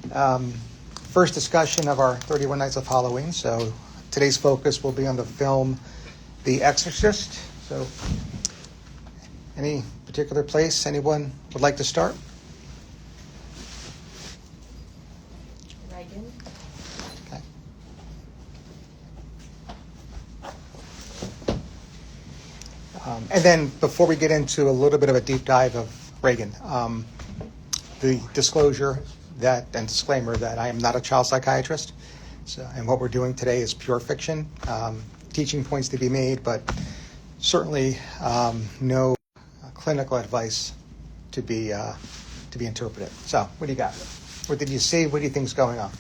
First discussion of our 31 Nights of Halloween. So today's focus will be on the film The Exorcist. So any particular place anyone would like to start? Reagan. Okay. And then before we get into a little bit of a deep dive of Reagan, the disclosure and disclaimer that I am not a child psychiatrist. So, and what we're doing today is pure fiction, teaching points to be made, but certainly no clinical advice to be interpreted. So, what do you got? What did you see? What do you think is going on?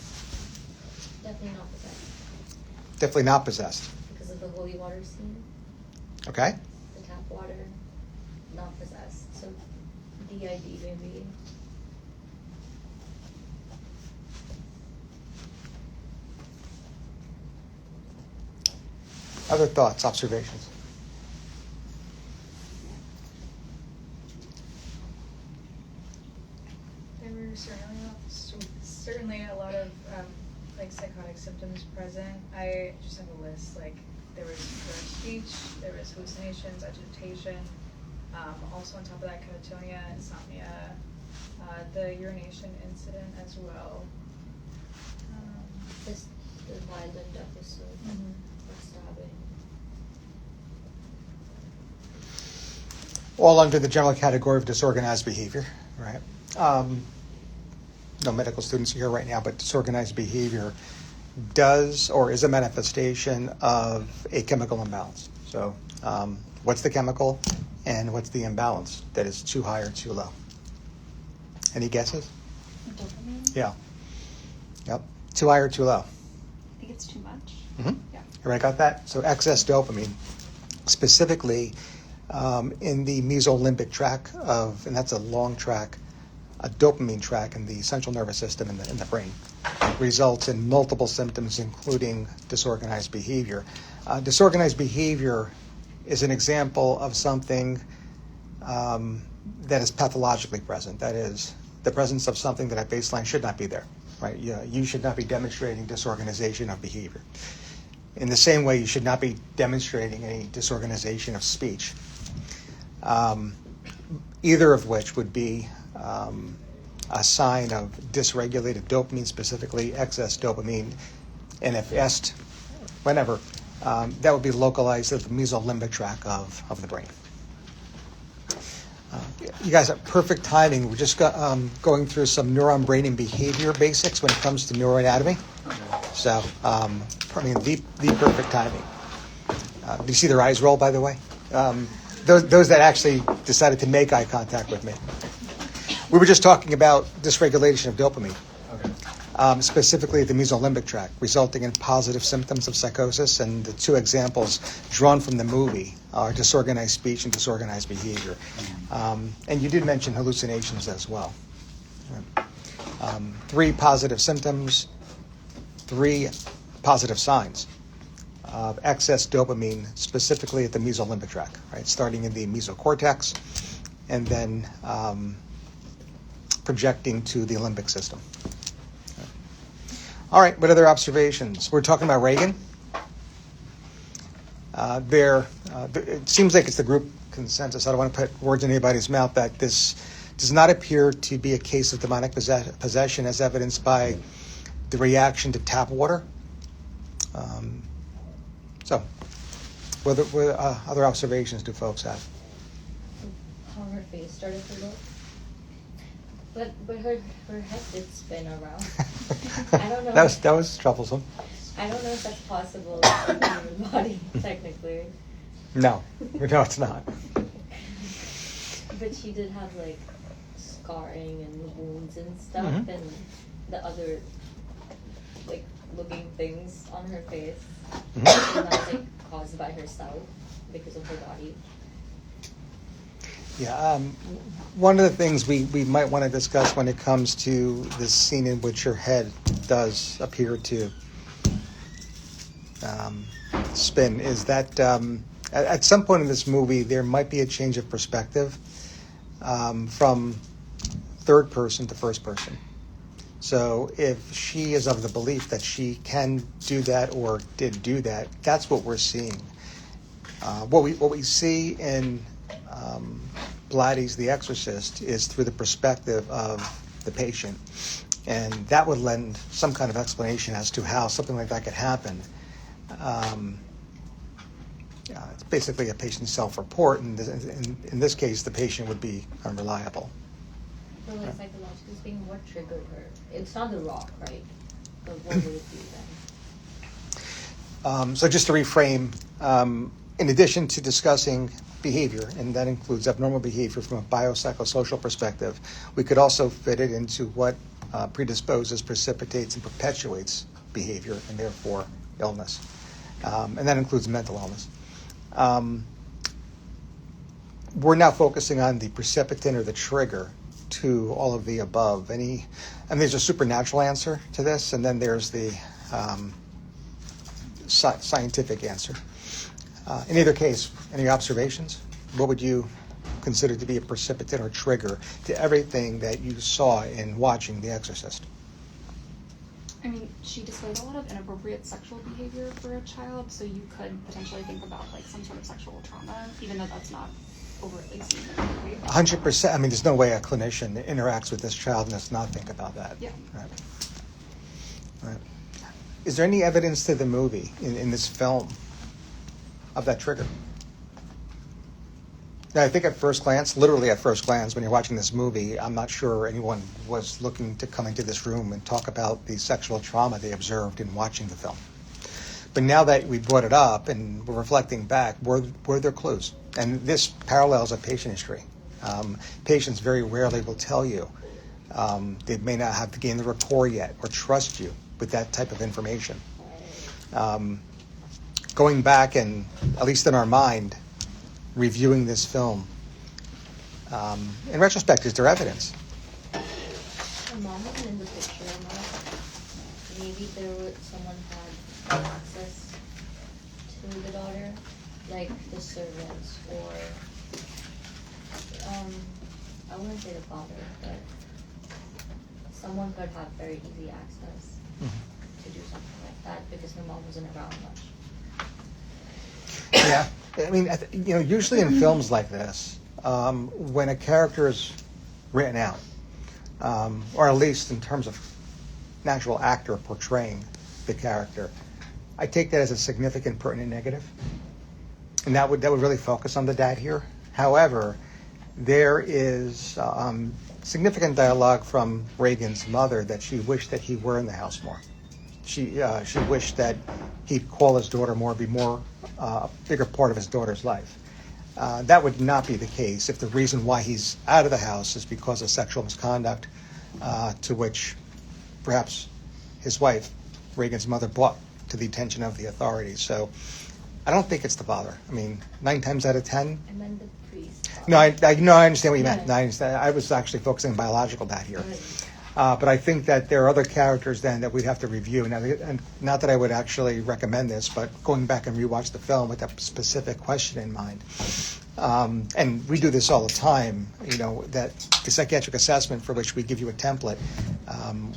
Definitely not possessed. Definitely not possessed. Because of the holy water scene. Okay. The tap water, not possessed. So, DID maybe. Other thoughts, observations? There were certainly a lot of psychotic symptoms present. I just have a list. There was blurred speech, there was hallucinations, agitation. Also on top of that, catatonia, insomnia, the urination incident as well. The violent episode. Mm-hmm. Stabbing. All under the general category of disorganized behavior, right? No medical students here right now, but disorganized behavior does or is a manifestation of a chemical imbalance. So what's the chemical and what's the imbalance that is too high or too low? Any guesses? Dopamine? Yeah. Yep. Too high or too low? I think it's too much. Mm-hmm. Yeah. Everybody got that? So excess dopamine, specifically in the mesolimbic tract and that's a long track, a dopamine tract in the central nervous system in the brain, results in multiple symptoms, including disorganized behavior. Disorganized behavior is an example of something that is pathologically present. That is, the presence of something that at baseline should not be there. Right? You should not be demonstrating disorganization of behavior. In the same way, you should not be demonstrating any disorganization of speech. Either of which would be a sign of dysregulated dopamine, specifically excess dopamine, and if asked whenever, that would be localized at the mesolimbic tract of the brain. You guys have perfect timing. We're just going through some neuron, brain, and behavior basics when it comes to neuroanatomy. So, the perfect timing. Do you see their eyes roll, by the way? Those that actually decided to make eye contact with me. We were just talking about dysregulation of dopamine, specifically the mesolimbic tract, resulting in positive symptoms of psychosis. And the two examples drawn from the movie are disorganized speech and disorganized behavior. And you did mention hallucinations as well. 3 positive symptoms, 3 positive signs of excess dopamine, specifically at the mesolimbic tract, right? Starting in the mesocortex and then projecting to the limbic system. All right, what other observations? We're talking about Reagan. It seems like it's the group consensus. I don't want to put words in anybody's mouth that this does not appear to be a case of demonic possession as evidenced by the reaction to tap water. What other observations do folks have? How her face started to look. But her head did spin around. I don't know. That was troublesome. I don't know if that's possible in the human body, technically. No, it's not. But she did have scarring and wounds and stuff, Mm-hmm. and the other looking things on her face. Mm-hmm. And that was caused by herself because of her body. Yeah, one of the things we might want to discuss when it comes to this scene in which her head does appear to spin is that at some point in this movie there might be a change of perspective from third person to first person. So if she is of the belief that she can do that or did do that, that's what we're seeing. What we see in Blatty's The Exorcist is through the perspective of the patient, and that would lend some kind of explanation as to how something like that could happen. It's basically a patient self-report, and in this case, the patient would be unreliable. So, like, psychologically speaking, what triggered her? It's not the rock, right? But what would it be then? So just to reframe, in addition to discussing behavior, and that includes abnormal behavior from a biopsychosocial perspective, we could also fit it into what predisposes, precipitates, and perpetuates behavior, and therefore illness. And that includes mental illness. We're now focusing on the precipitant or the trigger to all of the above. And there's a supernatural answer to this, and then there's the scientific answer. In either case, any observations? What would you consider to be a precipitant or trigger to everything that you saw in watching The Exorcist? I mean, she displayed a lot of inappropriate sexual behavior for a child, so you could potentially think about like some sort of sexual trauma, even though that's not overtly seen in the movie. 100%. I mean, there's no way a clinician interacts with this child and does not think about that. Yeah. Right. Is there any evidence to the movie in this film of that trigger? Now, I think at first glance, literally at first glance, when you're watching this movie, I'm not sure anyone was looking to come into this room and talk about the sexual trauma they observed in watching the film. But now that we brought it up and we're reflecting back, were there clues? And this parallels a patient history. Patients very rarely will tell you. They may not have gained the rapport yet or trust you with that type of information. Going back and, at least in our mind, reviewing this film, in retrospect, is there evidence? Her mom wasn't in the picture, maybe someone had access to the daughter, like the servants, or I wouldn't say the father, but someone could have very easy access to do something like that because her mom wasn't around much. Yeah, I mean, usually in films like this, when a character is written out, or at least in terms of an actual actor portraying the character, I take that as a significant pertinent negative, and that would really focus on the dad here. However, there is significant dialogue from Reagan's mother that she wished that he were in the house more. She wished that he'd call his daughter more, be more a bigger part of his daughter's life. That would not be the case if the reason why he's out of the house is because of sexual misconduct, to which perhaps his wife, Reagan's mother, brought to the attention of the authorities. So I don't think it's the father. I mean, 9 times out of 10. And then the priest. No, I understand what you meant. Yeah. No, I understand. I was actually focusing on biological dad here. But I think that there are other characters then that we'd have to review. And not that I would actually recommend this, but going back and rewatch the film with that specific question in mind. And we do this all the time, that the psychiatric assessment for which we give you a template,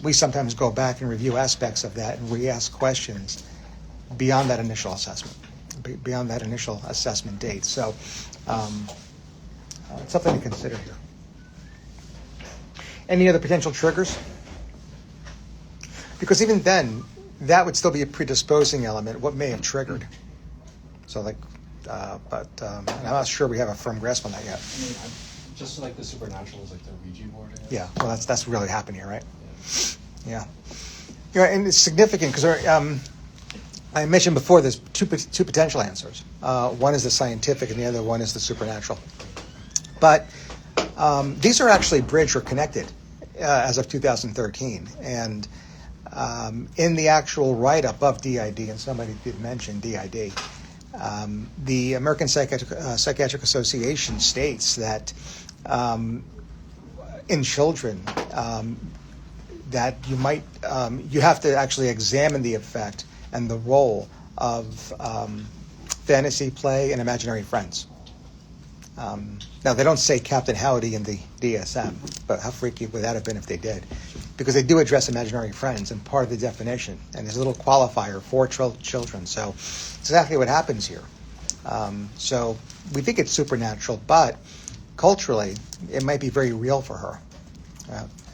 we sometimes go back and review aspects of that and re-ask questions beyond that initial assessment, beyond that initial assessment date. So it's something to consider here. Any other potential triggers? Because even then, that would still be a predisposing element. What may have triggered? So, but I'm not sure we have a firm grasp on that yet. I mean, just like the supernatural is like the Ouija board. I guess. Yeah, well, that's really happened here, right? Yeah. And it's significant because I mentioned before there's two potential answers. One is the scientific, and the other one is the supernatural. But these are actually bridged or connected as of 2013. And in the actual write-up of DID, and somebody did mention DID, the American Psychiatric Association states that in children, that you have to actually examine the effect and the role of fantasy play and imaginary friends. Now, they don't say Captain Howdy in the DSM, but how freaky would that have been if they did? because they do address imaginary friends and part of the definition, and there's a little qualifier for children. So it's exactly what happens here. So we think it's supernatural, but culturally, it might be very real for her.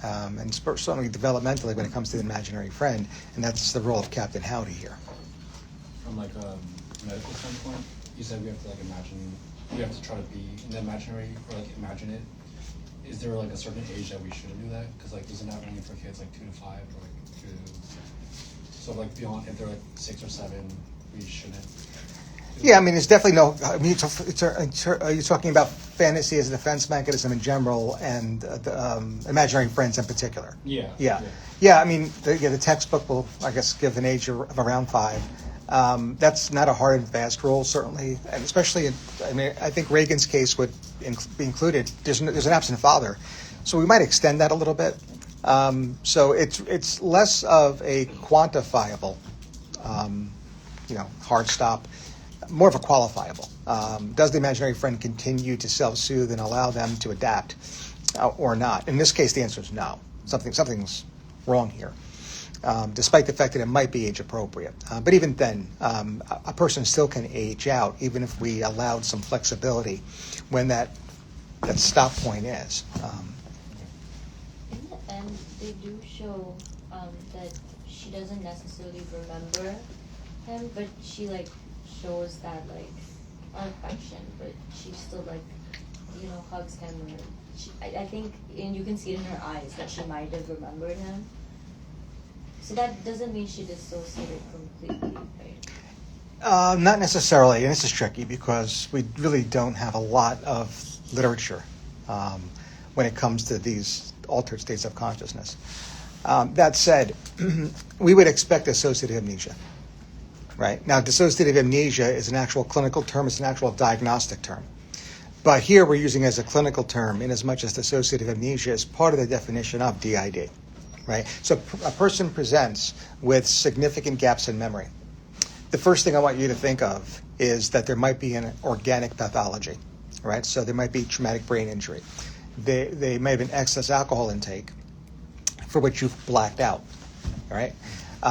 And certainly developmentally when it comes to the imaginary friend, and that's the role of Captain Howdy here. From like a medical standpoint, you said we have to like imagine, we have to try to be in the imaginary or like imagine it. Is there like a certain age that we shouldn't do that? Because like isn't that only for kids like 2 to 5 or like 2 to, so like beyond, if they're like 6 or 7, we shouldn't. Yeah, I mean, it's definitely no. I mean, are you talking about fantasy as a defense mechanism in general, and imaginary friends in particular? Yeah. I mean, the textbook will, I guess, give an age of around 5. That's not a hard and fast rule, certainly, and especially. I mean, I think Reagan's case would be included. There's an absent father, so we might extend that a little bit. So it's less of a quantifiable, hard stop. More of a qualifiable. Does the imaginary friend continue to self-soothe and allow them to adapt or not? In this case, the answer is no. Something's wrong here, despite the fact that it might be age appropriate. But even then, a person still can age out, even if we allowed some flexibility when that stop point is. In the end, they do show that she doesn't necessarily remember him, but she shows that affection, but she still hugs him, or I think, and you can see it in her eyes that she might have remembered him. So that doesn't mean she dissociated completely, right? Not necessarily, and this is tricky because we really don't have a lot of literature when it comes to these altered states of consciousness. That said, we would expect dissociative amnesia. Right. Now, dissociative amnesia is an actual clinical term. It's an actual diagnostic term. But here we're using it as a clinical term in as much as dissociative amnesia is part of the definition of DID. Right. So a person presents with significant gaps in memory. The first thing I want you to think of is that there might be an organic pathology. Right. So there might be traumatic brain injury. They may have an excess alcohol intake for which you've blacked out. All right.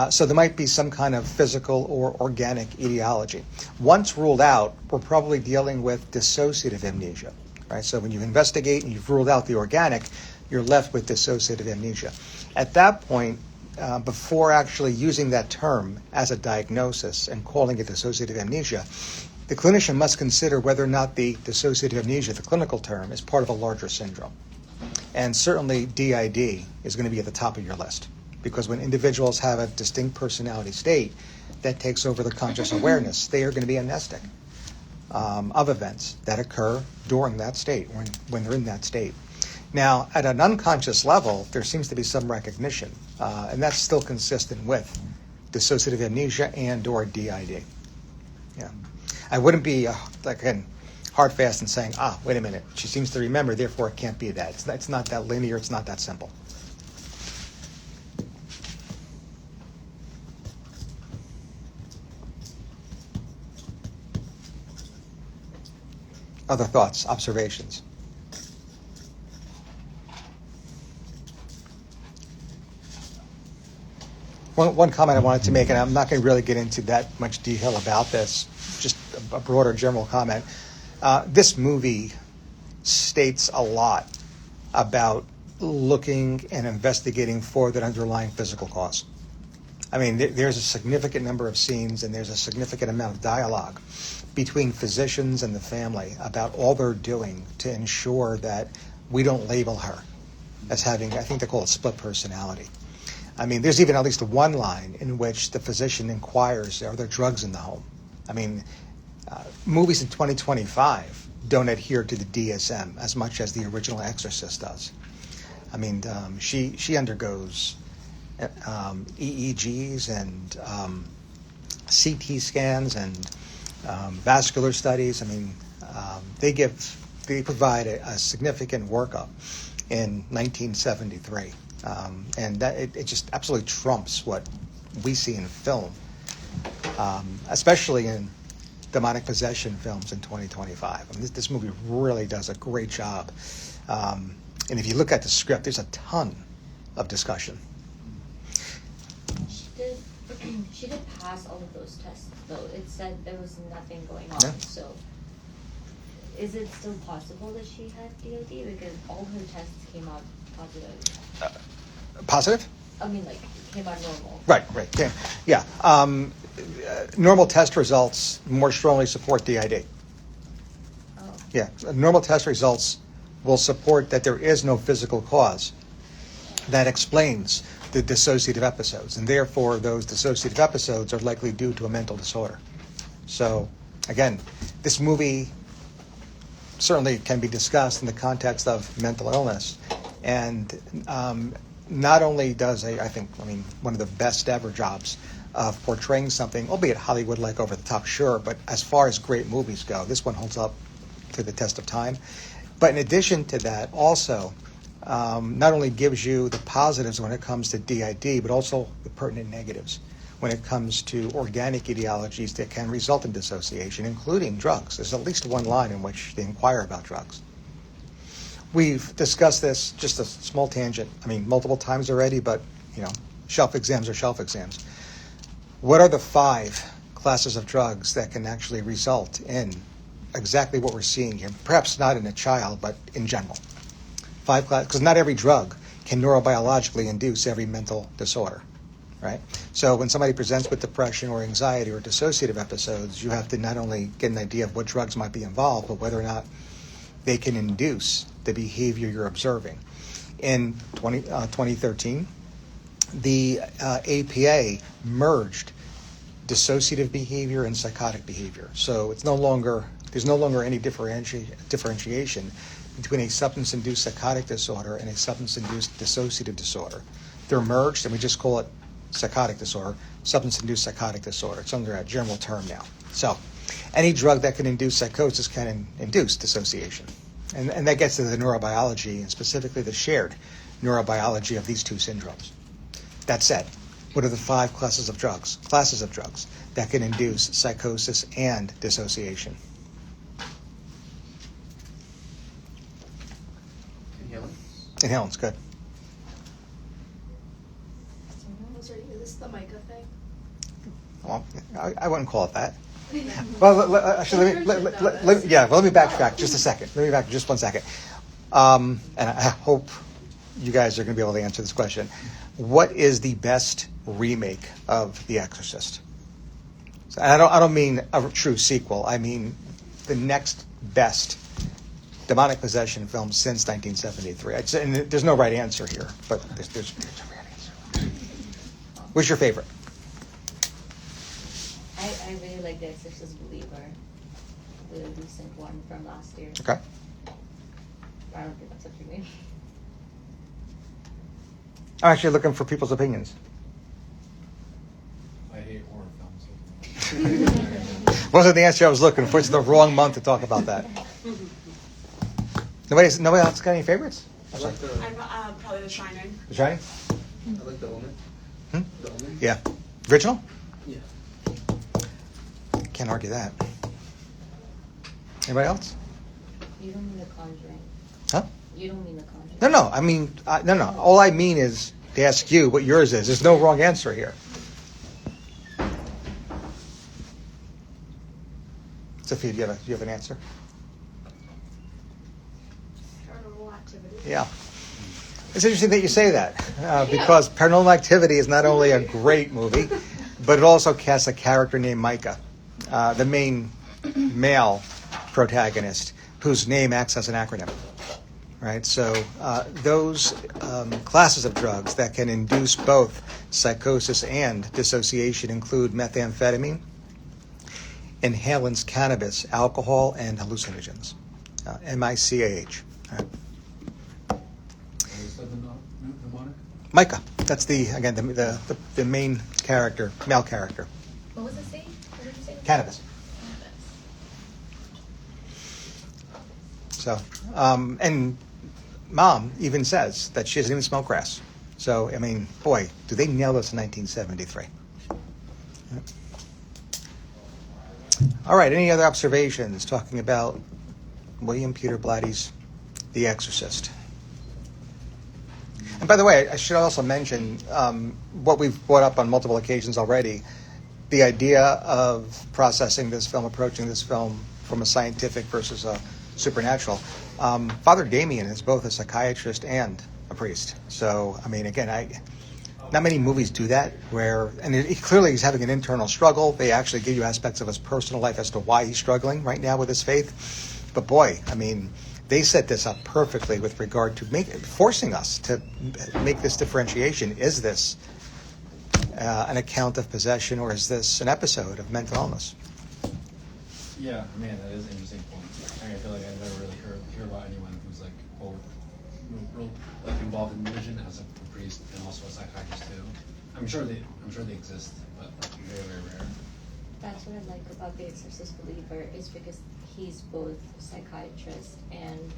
So there might be some kind of physical or organic etiology. Once ruled out, we're probably dealing with dissociative amnesia, right? So when you investigate and you've ruled out the organic, you're left with dissociative amnesia. At that point, before actually using that term as a diagnosis and calling it dissociative amnesia, the clinician must consider whether or not the dissociative amnesia, the clinical term, is part of a larger syndrome. And certainly DID is going to be at the top of your list. Because when individuals have a distinct personality state that takes over the conscious awareness, they are going to be amnestic of events that occur during that state, when they're in that state. Now, at an unconscious level, there seems to be some recognition, and that's still consistent with dissociative amnesia and or DID. Yeah, I wouldn't be, hard fast in saying, wait a minute, she seems to remember, therefore it can't be that. It's not that linear, it's not that simple. Other thoughts, observations? One comment I wanted to make, and I'm not going to really get into that much detail about this, just a broader general comment. This movie states a lot about looking and investigating for that underlying physical cause. I mean, there's a significant number of scenes and there's a significant amount of dialogue between physicians and the family about all they're doing to ensure that we don't label her as having, I think they call it split personality. I mean, there's even at least one line in which the physician inquires, are there drugs in the home? I mean, movies in 2025 don't adhere to the DSM as much as the original Exorcist does. I mean, she undergoes EEGs and CT scans and vascular studies. I mean, they provide a significant workup in 1973, and that it just absolutely trumps what we see in film, especially in demonic possession films in 2025. I mean, this movie really does a great job. And if you look at the script, there's a ton of discussion. She did pass all of those tests, though. It said there was nothing going on. Yeah. So, is it still possible that she had DOD? Because all her tests came out positive. Positive? I mean, like, came out normal. Right. Yeah. Normal test results more strongly support DID. Oh. Yeah. Normal test results will support that there is no physical cause that explains the dissociative episodes, and therefore those dissociative episodes are likely due to a mental disorder. So, again, this movie certainly can be discussed in the context of mental illness, and not only does one of the best ever jobs of portraying something, albeit Hollywood-like over the top, sure, but as far as great movies go, this one holds up to the test of time. But in addition to that, also, not only gives you the positives when it comes to DID, but also the pertinent negatives when it comes to organic ideologies that can result in dissociation, including drugs. There's at least one line in which they inquire about drugs. We've discussed this, just a small tangent, multiple times already, but, shelf exams are shelf exams. What are the 5 classes of drugs that can actually result in exactly what we're seeing here? Perhaps not in a child, but in general. 5 classes, because not every drug can neurobiologically induce every mental disorder, right? So when somebody presents with depression or anxiety or dissociative episodes, you have to not only get an idea of what drugs might be involved, but whether or not they can induce the behavior you're observing. In 2013, the APA merged dissociative behavior and psychotic behavior. So there's no longer any differentiation between a substance-induced psychotic disorder and a substance-induced dissociative disorder. They're merged, and we just call it psychotic disorder, substance-induced psychotic disorder. It's under a general term now. So any drug that can induce psychosis can induce dissociation. And that gets to the neurobiology, and specifically the shared neurobiology of these two syndromes. That said, what are the 5 classes of drugs that can induce psychosis and dissociation? Inhalants, good. Is this the mica thing? Well, I wouldn't call it that. Well, actually, let me backtrack just a second. Let me back just 1 second. And I hope you guys are going to be able to answer this question. What is the best remake of The Exorcist? So, and I don't mean a true sequel. I mean the next best demonic possession film since 1973. And there's no right answer here, but there's a right answer. What's your favorite? I really like The Exorcist Believer, the recent one from last year. Okay. I don't think that's what you mean. I'm actually looking for people's opinions. I hate horror films. Wasn't the answer I was looking for. It's the wrong month to talk about that. Nobody else got any favorites? I'm probably The Shining. The Shining? I like The Omen. The Omen? Yeah. Original? Yeah. Can't argue that. Anybody else? You don't mean The Conjuring. Huh? You don't mean The Conjuring. No. I mean, no. All I mean is to ask you what yours is. There's no wrong answer here. Sophia, do you have an answer? Paranormal Activity. Yeah. It's interesting that you say that because Paranormal Activity is not only a great movie, but it also casts a character named Micah, the main male protagonist, whose name acts as an acronym. Right? So those classes of drugs that can induce both psychosis and dissociation include methamphetamine, inhalants, cannabis, alcohol, and hallucinogens. MICAH. Right? Is that the mnemonic? Micah. That's the main character, male character. What was it saying? What did you say? Cannabis. So, and Mom even says that she doesn't even smoke grass. So, I mean, boy, do they nail this in 1973. Yep. All right, any other observations talking about William Peter Blatty's The Exorcist? And by the way, I should also mention what we've brought up on multiple occasions already, the idea of processing this film, approaching this film from a scientific versus a supernatural. Father Damien is both a psychiatrist and a priest. So, I mean, again, not many movies do that, and clearly he's having an internal struggle. They actually give you aspects of his personal life as to why he's struggling right now with his faith. But boy, I mean, they set this up perfectly with regard to forcing us to make this differentiation. Is this an account of possession, or is this an episode of mental illness? Yeah, I mean, that is an interesting point. I feel like I've never really hear about anyone who's like both real, like involved in religion as a priest and also a psychiatrist too. I'm sure they exist, but like very, very rare. That's what I like about the Exorcist believer is because he's both a psychiatrist and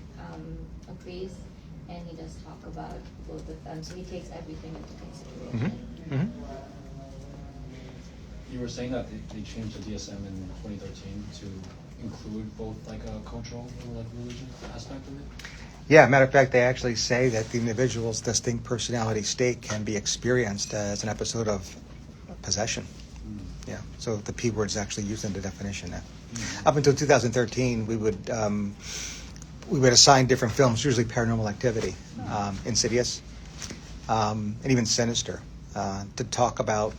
a priest, and he does talk about both of them. So he takes everything into consideration. Mm-hmm. Mm-hmm. You were saying that they changed the DSM in 2013 to include both like a cultural or like religion aspect of it? Yeah, matter of fact, they actually say that the individual's distinct personality state can be experienced as an episode of possession. Yeah, so the P word is actually used in the definition now. Up until 2013, we would assign different films, usually Paranormal Activity, Insidious, and even Sinister, to talk about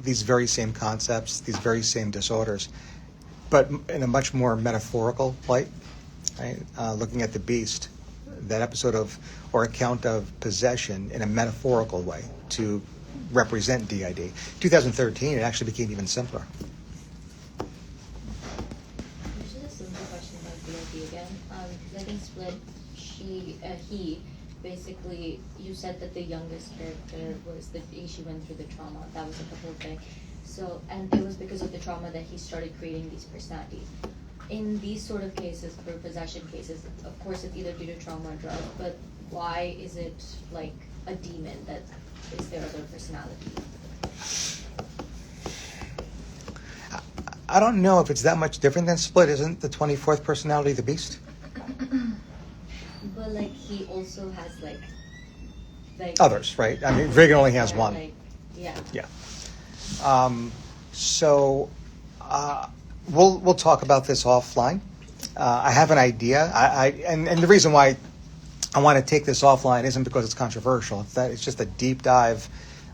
these very same concepts, these very same disorders, but in a much more metaphorical light, right? Looking at the beast, that episode of or account of possession in a metaphorical way to represent DID. 2013, it actually became even simpler. Just a simple question about DID again. Because I think Split, he basically, you said that the youngest character was she went through the trauma. That was like the whole thing. So, and it was because of the trauma that he started creating these personalities. In these sort of cases, for possession cases, of course it's either due to trauma or drugs, but why is it like a demon that is their other personality? I don't know if it's that much different than Split. Isn't the 24th personality the beast? But like he also has like Others, right? I mean, Reagan only has one. Like, yeah. Yeah. So we'll talk about this offline. I have an idea. And the reason why I want to take this offline isn't because it's controversial. It's just a deep dive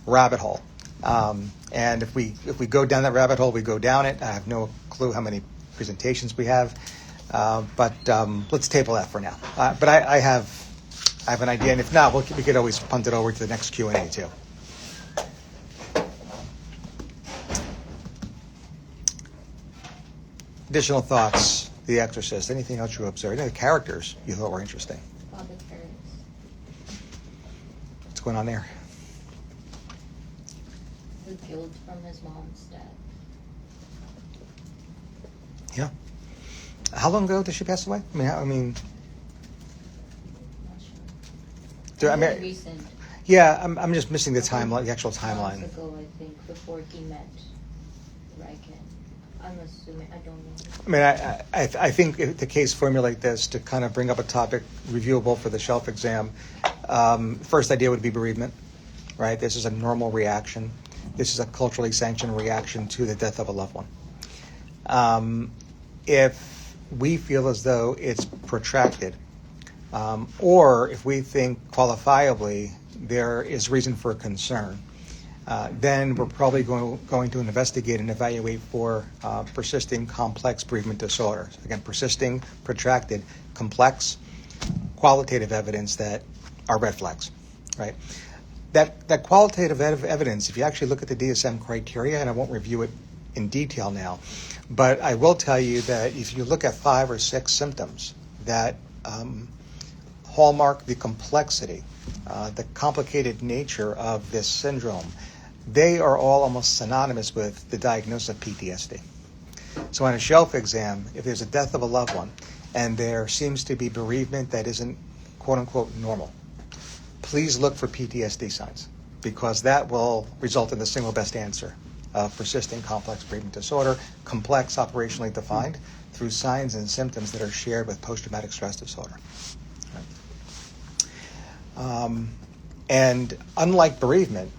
rabbit hole. And if we go down that rabbit hole, we go down it. I have no clue how many presentations we have. But let's table that for now. But I have an idea, and if not, we could always punt it over to the next Q&A too. Additional thoughts? The Exorcist. Anything else you observed? Any of the characters you thought were interesting? Father Curtis. What's going on there? The guilt from his mom's death. Yeah. How long ago did she pass away? Not sure. Really Recent. Yeah, I'm just missing the timeline, the actual timeline. Months ago, I think, before he met Riken. I'm assuming, I don't know. I think if the case formulate this to kind of bring up a topic reviewable for the shelf exam. First idea would be bereavement, right? This is a normal reaction. This is a culturally sanctioned reaction to the death of a loved one. If we feel as though it's protracted, or if we think qualifiably there is reason for concern, then we're probably going to investigate and evaluate for persisting complex bereavement disorders. Again, persisting, protracted, complex, qualitative evidence that are red flags, right? That qualitative evidence, if you actually look at the DSM criteria, and I won't review it in detail now, but I will tell you that if you look at 5 or 6 symptoms that hallmark the complexity, the complicated nature of this syndrome, they are all almost synonymous with the diagnosis of PTSD. So on a shelf exam, if there's a death of a loved one and there seems to be bereavement that isn't quote-unquote normal, please look for PTSD signs, because that will result in the single best answer of persisting complex bereavement disorder, complex operationally defined, through signs and symptoms that are shared with post-traumatic stress disorder. And unlike bereavement,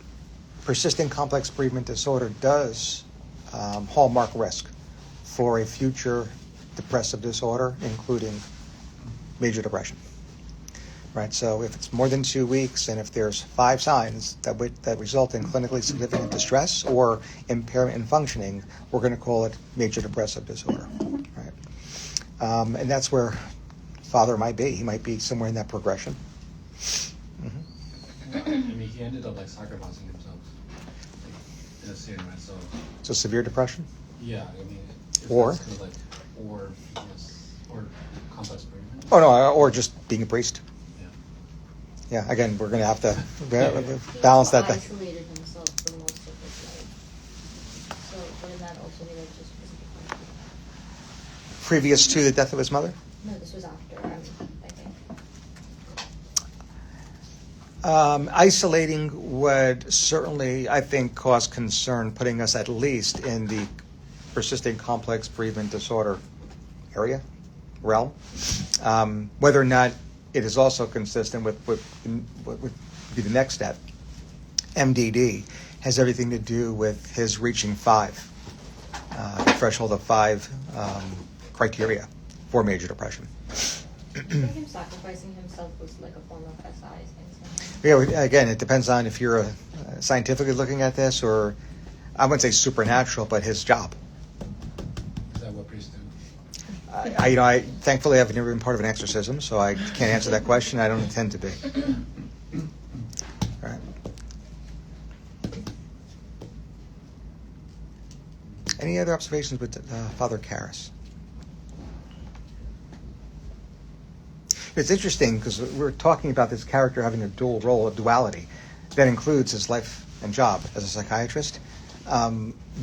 persistent complex bereavement disorder does hallmark risk for a future depressive disorder, including major depression. Right, so if it's more than 2 weeks, and if there's 5 signs that result in clinically significant distress or impairment in functioning, we're going to call it major depressive disorder. Right, and that's where father might be. He might be somewhere in that progression. I mean, he ended up like sacrificing himself in a scene, right? So severe depression, Yeah, I mean, if Or? that's kind of like, or yes, or complex bereavement. oh no, or just being a priest. Yeah. Yeah, again, we're going to have to He balance also that. isolated himself for most of his life. So wouldn't that also be like just physical punishment? Previous to the death of his mother. No, this was after, I think. Isolating would certainly, I think, cause concern, putting us at least in the persistent complex bereavement disorder area, realm. Whether or not it is also consistent with what would be the next step, MDD, has everything to do with his reaching 5, the threshold of 5 criteria for major depression. I think him sacrificing himself was like a form of SI, things like that. Yeah, again, it depends on if you're scientifically looking at this, or I wouldn't say supernatural, but his job. Is that what priests do? I thankfully I've never been part of an exorcism, so I can't answer that question. I don't intend to be. All right. Any other observations with Father Karras? It's interesting because we're talking about this character having a dual role, a duality, that includes his life and job as a psychiatrist.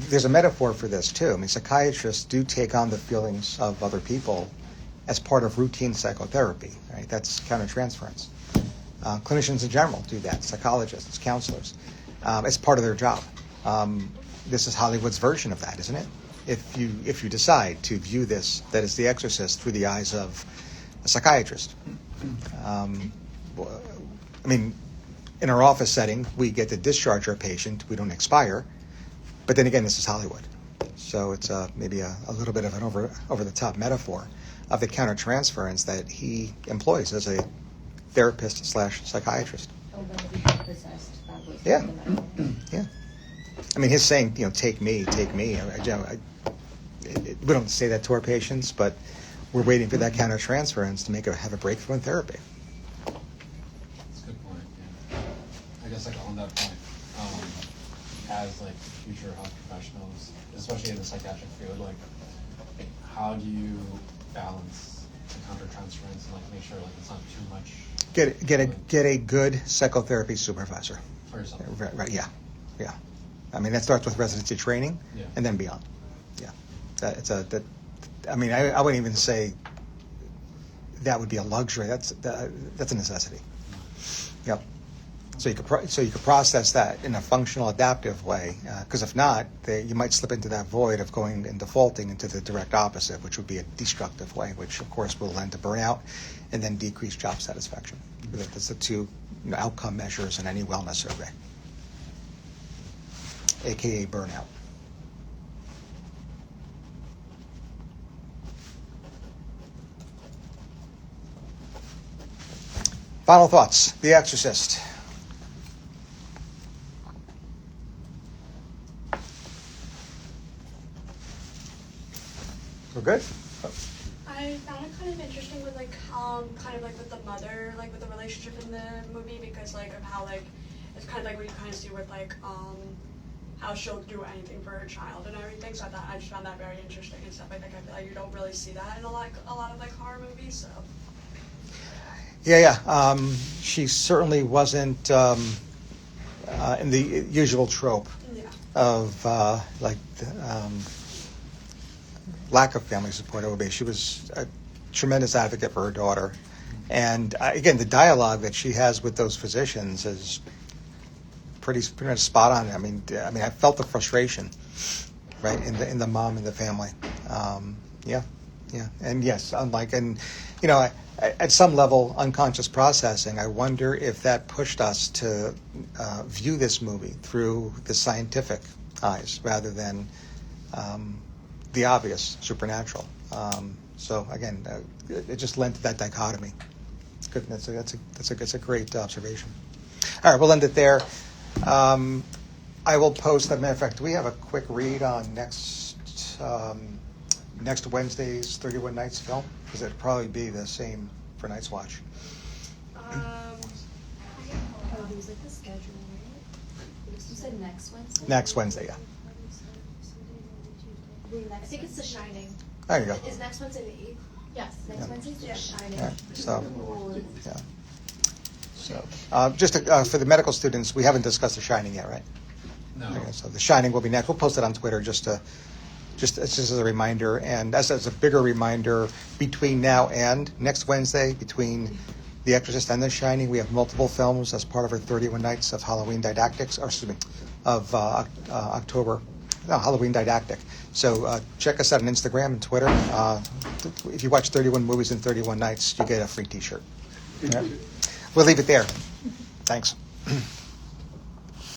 There's a metaphor for this too. I mean, psychiatrists do take on the feelings of other people as part of routine psychotherapy. Right? That's countertransference. Clinicians in general do that. Psychologists, counselors. It's part of their job. This is Hollywood's version of that, isn't it? If you decide to view this, that is The Exorcist, through the eyes of a psychiatrist. I mean, in our office setting, we get to discharge our patient. We don't expire. But then again, this is Hollywood. So it's maybe a little bit of an over-the-top metaphor of the countertransference that he employs as a therapist / psychiatrist. Oh, when he got possessed, that was Yeah. the metaphor. Yeah. I mean, his saying, take me. We don't say that to our patients, but we're waiting for that countertransference to have a breakthrough in therapy. That's a good point. Yeah. I guess like on that point, as like future health professionals, especially in the psychiatric field, like how do you balance the countertransference and like make sure like it's not too much? Get a good psychotherapy supervisor. For yourself. Right. Yeah. I mean, that starts with residency training, Yeah. and then beyond. Yeah. I mean, I wouldn't even say that would be a luxury. That's a necessity. Yep. So you could process that in a functional, adaptive way. Because if not, you might slip into that void of going and defaulting into the direct opposite, which would be a destructive way, which of course will lend to burnout and then decreased job satisfaction. That's the two outcome measures in any wellness survey, aka burnout. Final thoughts. The Exorcist. We're good? I found it kind of interesting with kind of like with the mother, like with the relationship in the movie, because like of how like it's kind of like what you kind of see with like how she'll do anything for her child and everything. So I just found that very interesting and stuff. I feel like you don't really see that in a lot of like horror movies. So Yeah. She certainly wasn't in the usual trope yeah. of lack of family support. It would be. She was a tremendous advocate for her daughter, and again, the dialogue that she has with those physicians is pretty much spot on. I mean, I felt the frustration, right, in the mom and the family. Yeah, and yes, unlike, and at some level, unconscious processing, I wonder if that pushed us to view this movie through the scientific eyes rather than the obvious supernatural. So again, it just lent to that dichotomy. Good. That's a great observation. All right, we'll end it there. I will post. As a matter of fact, do we have a quick read on next Wednesday's 31 Nights film? Because it'd probably be the same for Night's Watch. Oh, there's like the schedule, right? You said next Wednesday? Next Wednesday, yeah. I think it's The Shining. There you go. Is next Wednesday the 8th? Yes. Next Yeah. Wednesday's The Shining. All right, so, yeah. So, just for the medical students, we haven't discussed The Shining yet, right? No. Okay, so The Shining will be next. We'll post it on Twitter just as a reminder, and as a bigger reminder, between now and next Wednesday, between The Exorcist and The Shining, we have multiple films as part of our 31 Nights of Halloween Didactics, or excuse me, of October. No, Halloween Didactic. So check us out on Instagram and Twitter. If you watch 31 movies in 31 nights, you get a free T-shirt. Yeah. We'll leave it there. Thanks.